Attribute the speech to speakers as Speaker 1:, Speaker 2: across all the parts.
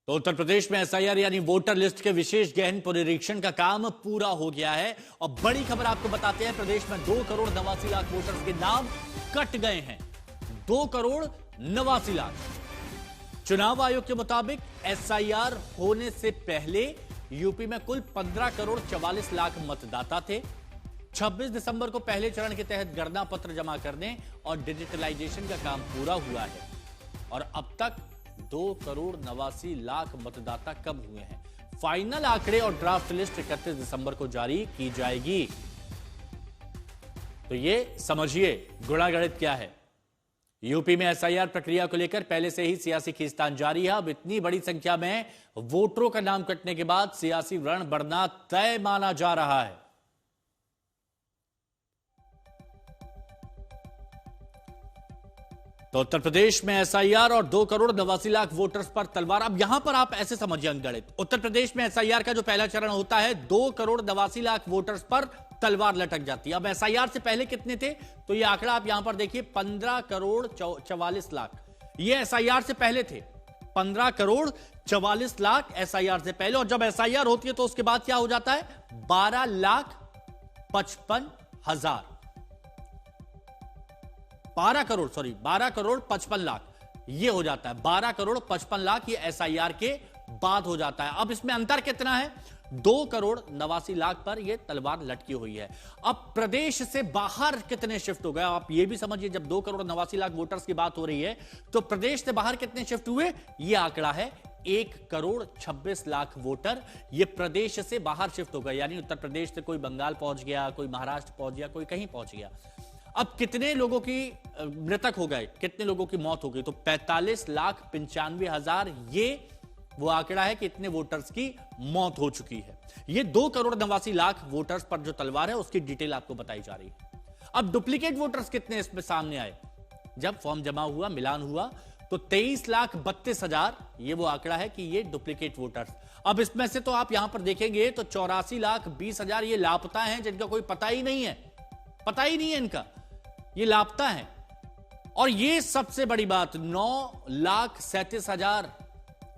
Speaker 1: तो उत्तर प्रदेश में एसआईआर यानी वोटर लिस्ट के विशेष गहन पुनरीक्षण का काम पूरा हो गया है। और बड़ी खबर आपको बताते हैं, प्रदेश में 2,89,00,000 वोटर्स के नाम कट गए हैं। 2,89,00,000। चुनाव आयोग के मुताबिक एसआईआर होने से पहले यूपी में कुल 15,44,00,000 मतदाता थे। 26 दिसंबर को पहले चरण के तहत गणना पत्र जमा करने और डिजिटलाइजेशन का काम पूरा हुआ है। और अब तक 2,89,00,000 मतदाता कब हुए हैं। फाइनल आंकड़े और ड्राफ्ट लिस्ट 31 दिसंबर को जारी की जाएगी। तो ये समझिए गुणागणित क्या है। यूपी में एसआईआर प्रक्रिया को लेकर पहले से ही सियासी खींचतान जारी है। अब इतनी बड़ी संख्या में वोटरों का नाम कटने के बाद सियासी रण बढ़ना तय माना जा रहा है। तो उत्तर प्रदेश में एसआईआर और 2,89,00,000 वोटर्स पर तलवार। अब यहां पर आप ऐसे समझिए अंकगणित, उत्तर प्रदेश में एसआईआर का जो पहला चरण होता है 2,89,00,000 वोटर्स पर तलवार लटक जाती है। अब एसआईआर से पहले कितने थे, तो ये आंकड़ा आप यहां पर देखिए 15,44,00,000। ये एसआईआर से पहले थे 15,44,00,000 एसआईआर से पहले। और जब एसआईआर होती है तो उसके बाद क्या हो जाता है 12,55,000। 12,55,00,000 ये हो जाता है। 12,55,00,000 ये एसआईआर के बाद हो जाता है। अब इसमें अंतर कितना है, 2,89,00,000 पर ये तलवार लटकी हुई है। अब प्रदेश से बाहर कितने शिफ्ट हो गए, आप ये भी समझिए। जब 2,89,00,000 वोटर्स की बात हो रही है तो प्रदेश से बाहर कितने शिफ्ट हुए, ये आंकड़ा है 1,26,00,000 वोटर ये प्रदेश से बाहर शिफ्ट हो गए। यानी उत्तर प्रदेश से कोई बंगाल पहुंच गया, कोई महाराष्ट्र पहुंच गया, कोई कहीं पहुंच गया। अब कितने लोगों की मृतक हो गए, कितने लोगों की मौत हो गई, तो 45,95,000 ये वो आंकड़ा है कि इतने वोटर्स की मौत हो चुकी है। ये 2,89,00,000 वोटर्स पर जो तलवार है उसकी डिटेल आपको बताई जा रही है। अब डुप्लीकेट वोटर्स कितने इसमें सामने आए, जब फॉर्म जमा हुआ, मिलान हुआ, तो 23,32,000 ये वो आंकड़ा है कि ये डुप्लीकेट वोटर्स। अब इसमें से तो आप यहां पर देखेंगे तो 84,20,000 ये लापता हैं, जिनका कोई पता ही नहीं है, पता ही नहीं है इनका, ये लापता है। और ये सबसे बड़ी बात 9,37,000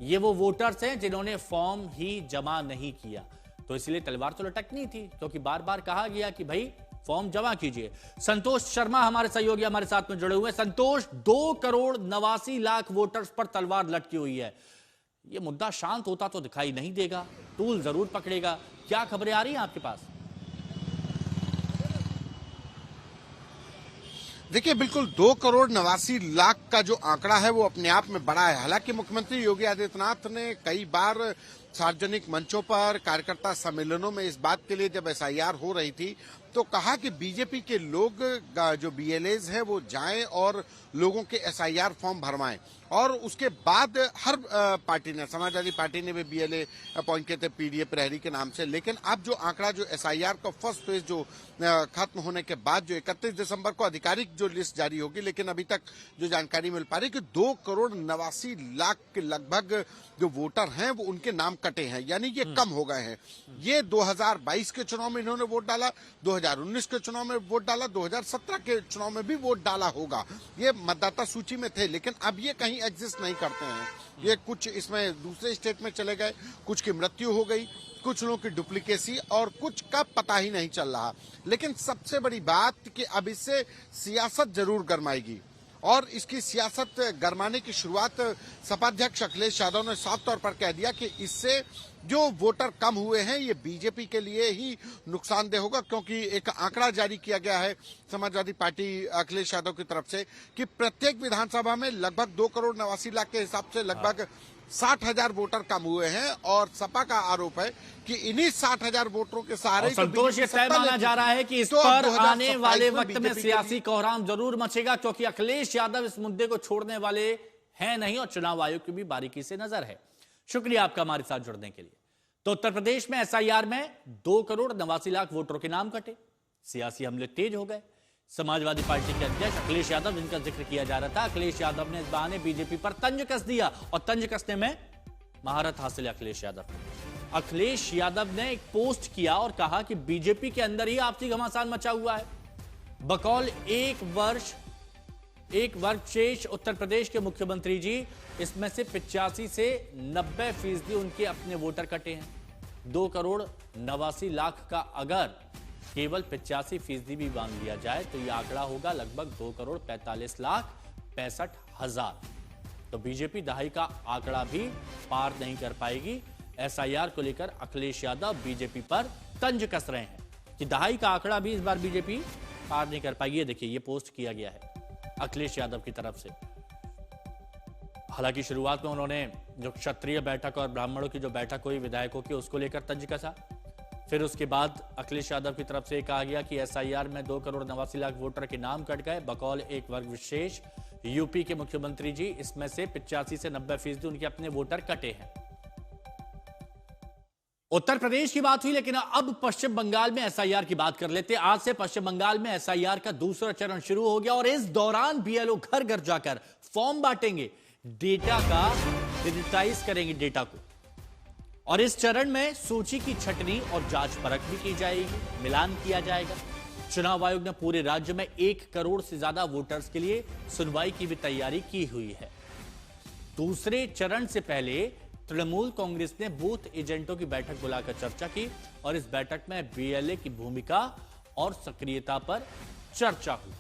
Speaker 1: ये वो वोटर्स हैं जिन्होंने फॉर्म ही जमा नहीं किया। तो इसलिए तलवार तो लटकनी थी, क्योंकि बार बार कहा गया कि भाई फॉर्म जमा कीजिए। संतोष शर्मा हमारे सहयोगी हमारे साथ में जुड़े हुए हैं। संतोष, 2,89,00,000 वोटर्स पर तलवार लटकी हुई है। ये मुद्दा शांत होता तो दिखाई नहीं देगा, टूल जरूर पकड़ेगा। क्या खबरें आ रही हैं आपके पास?
Speaker 2: देखिए, बिल्कुल 2,89,00,000 का जो आंकड़ा है वो अपने आप में बड़ा है। हालांकि मुख्यमंत्री योगी आदित्यनाथ ने कई बार सार्वजनिक मंचों पर, कार्यकर्ता सम्मेलनों में इस बात के लिए, जब एसआईआर हो रही थी तो कहा कि बीजेपी के लोग जो बीएलएज हैं वो जाएं और लोगों के एसआईआर फॉर्म भरवाएं। और उसके बाद हर पार्टी ने, समाजवादी पार्टी ने भी बीएलए अपॉइंट किए थे पीडीए प्रहरी के नाम से। लेकिन अब जो आंकड़ा, जो एसआईआर का फर्स्ट फेज जो खत्म होने के बाद जो 31 दिसंबर को आधिकारिक जो लिस्ट जारी होगी, लेकिन अभी तक जो जानकारी मिल पा रही है कि 2,89,00,000 के लगभग जो वोटर हैं वो उनके नाम कटे हैं, यानी ये कम हो गए हैं। ये 2022 के चुनाव में इन्होंने वोट डाला, 2019 के चुनाव में वोट डाला, 2017 के चुनाव में भी वोट डाला होगा। ये मतदाता सूची में थे, लेकिन अब ये कहीं एग्जिस्ट नहीं करते हैं। ये कुछ इसमें दूसरे स्टेट में चले गए, कुछ की मृत्यु हो गई, कुछ लोगों की डुप्लीकेसी, और कुछ का पता ही नहीं चल रहा। लेकिन सबसे बड़ी बात कि अब इससे सियासत जरूर गरमाएगी, और इसकी सियासत गरमाने की शुरुआत सपा अध्यक्ष अखिलेश यादव ने साफ तौर पर कह दिया कि इससे जो वोटर कम हुए हैं ये बीजेपी के लिए ही नुकसानदेह होगा। क्योंकि एक आंकड़ा जारी किया गया है समाजवादी पार्टी अखिलेश यादव की तरफ से कि प्रत्येक विधानसभा में लगभग 2,89,00,000 के हिसाब से लगभग 60,000 वोटर कम हुए हैं। और सपा का आरोप है कि इन्हीं 60,000 वोटरों के सहारे
Speaker 1: संतोष, ये तय माना जा रहा है कि इस पर आने वाले वक्त में सियासी कोहराम जरूर मचेगा, क्योंकि अखिलेश यादव इस मुद्दे को छोड़ने वाले हैं नहीं, और चुनाव आयोग की भी बारीकी से नजर है। शुक्रिया आपका हमारे साथ जुड़ने के लिए। तो उत्तर प्रदेश में एसआईआर में 2,89,00,000 वोटरों के नाम कटे, सियासी हमले तेज हो गए। समाजवादी पार्टी के अध्यक्ष अखिलेश यादव, जिनका जिक्र किया जा रहा था, अखिलेश यादव ने इस बहाने बीजेपी पर तंज कस दिया, और तंज कसने में महारत हासिल है अखिलेश यादव। अखिलेश यादव ने एक पोस्ट किया और कहा कि बीजेपी के अंदर ही आपसी घमासान मचा हुआ है। बकौल 1 वर्ष एक वर्ग शेष उत्तर प्रदेश के मुख्यमंत्री जी, इसमें से 85 से 90% उनके अपने वोटर कटे हैं। 2,89,00,000 का अगर केवल 85% भी बांध लिया जाए तो यह आंकड़ा होगा लगभग 2,45,65,000। तो बीजेपी दहाई का आंकड़ा भी पार नहीं कर पाएगी। एसआईआर को लेकर अखिलेश यादव बीजेपी पर तंज कस रहे हैं कि दहाई का आंकड़ा भी इस बार बीजेपी पार नहीं कर पाएगी। ये देखिए, ये पोस्ट किया गया है अखिलेश यादव की तरफ से। हालांकि शुरुआत में उन्होंने जो क्षत्रिय बैठक और ब्राह्मणों की जो बैठक हुई विधायकों की, उसको लेकर तंज कसा। फिर उसके बाद अखिलेश यादव की तरफ से कहा गया कि एसआईआर में 2,89,00,000 वोटर के नाम कट गए बकौल एक वर्ग विशेष यूपी के मुख्यमंत्री जी, इसमें से 85 से 90% उनके अपने वोटर कटे हैं। उत्तर प्रदेश की बात हुई, लेकिन अब पश्चिम बंगाल में एसआईआर की बात कर लेते हैं। आज से पश्चिम बंगाल में एसआईआर का दूसरा चरण शुरू हो गया और इस दौरान बीएलओ घर घर जाकर फॉर्म बांटेंगे, डेटा का डिजिटाइज करेंगे डेटा को। और इस चरण में सूची की छटनी और जांच परख भी की जाएगी, मिलान किया जाएगा। चुनाव आयोग ने पूरे राज्य में 1 करोड़ से ज्यादा वोटर्स के लिए सुनवाई की भी तैयारी की हुई है। दूसरे चरण से पहले तृणमूल कांग्रेस ने बूथ एजेंटों की बैठक बुलाकर चर्चा की और इस बैठक में बीएलए की भूमिका और सक्रियता पर चर्चा हुई।